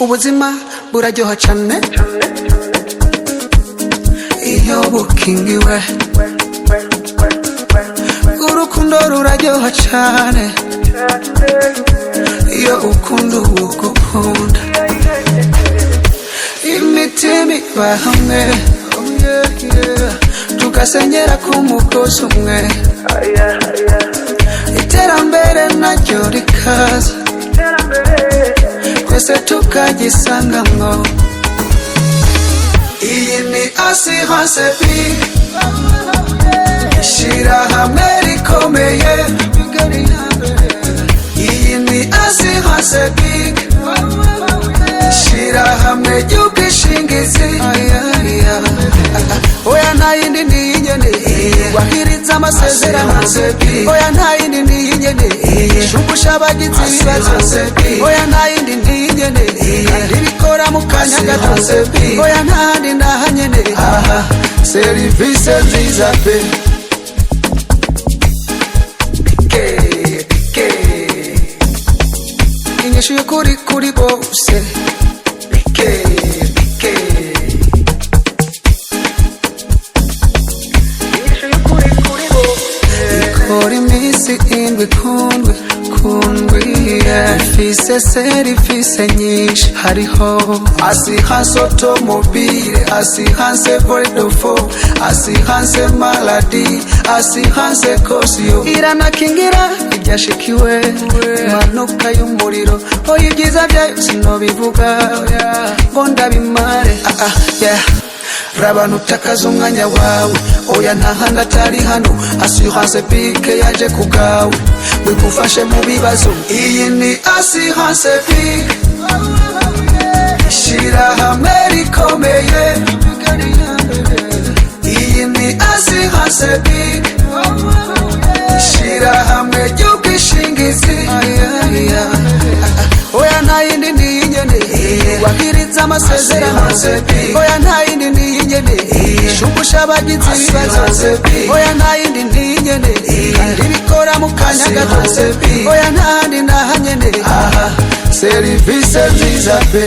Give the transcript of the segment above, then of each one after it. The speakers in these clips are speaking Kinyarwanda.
ubuzima buraryoha cyane iyo bukingiwe, urukundo ruraryoha cyane iyo ukunda ugukunda, imitima iba hamwe tugasenyera ku mugozi umwe, iterambere naryo rikaza twese tukagisangamwo. Iyi ni assurance big, shira hamwe rikomeye. Iyi ni assurance big, shira hamwe ry'ubwishingizi. Oya nta yindi ni inyene wahiriza amasezerano, oya nta yindi ni inyene shumbusha abagize ibibazo, oya nta yindi ni inyene ribikora mu kanya gato, oya nta handi ndahanyene serivisi nziza pe. Inyishu y'ukuri kuri bose ikora iminsi indwi kundwi, ifise serivisi nyinshi, hariho assurance automobile, assurance vol de faux, assurance maladie, assurance caution, iranakingira ibyashikiwe impanuka y'umuriro, oya ibyiza byayo sinobivuga ngo ndabimare. Rabanu takaza umwanya wawe, oya nta handi atari hano, assurance bike yaje kugawe wigufashe mu bibazo. Iyi ni assurance bike, shira hamwe rikomeye. Iyi ni assurance bike, shira hamwe ry'ubwishingizi. Oya nta yindi ni inyene wahiriza amasezerano, oya nta yindi ni inyene shumbusha abagize ibibazo, oya nta yindi ni inyene ribikora mu kanya gato, oya nta handi ndahanyene serivisi nziza pe.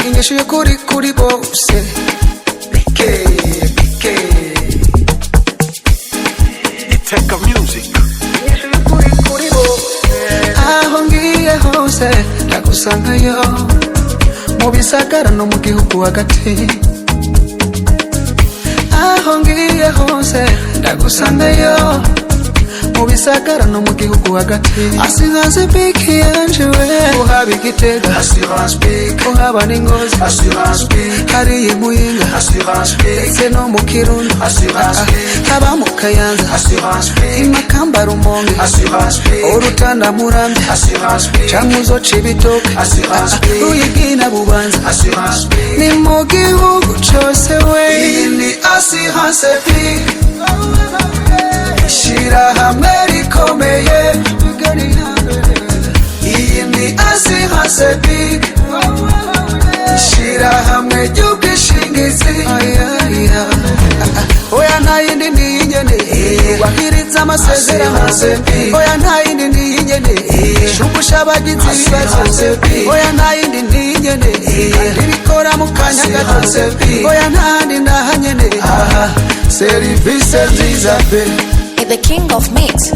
Inyishu y'ukuri kuri bose Iteka Music. aho ngiye hose ndagusangayo, mu bisagara no mu gihugu hagati. Aho ngiye hose ndagusangayo, mu bisagara no mu gihugu hagati. Assurance bike yanje we uhaba Igitega, Assurance big, uhaba n'Ingozi, assurance big, hariya Muyinga, assurance big, ndetse no mu Kirundo, assurance big, haba mu Kayanza, assurance big, Imakamba, Rumonge, assurance big, Urutana, Murambi, assurance big, Cankuzo, Cibitoke, assurance big, Ruyigi na Bubanza, assurance big. ni mu gihugu cose we. Iyi ni assurance big, shira hamwe rikomeye. Iyi ni assurance big, shira hamwe ry'ubwishingizi. Oya nta yindi ni inyene wahiriza amasezerano, oya nta yindi ni inyene shumbusha abagize ibibazo, oya nta yindi ni inyene ribikora mu kanya gato, oya nta handi ndahanyene serivisi nziza pe. The king of mix.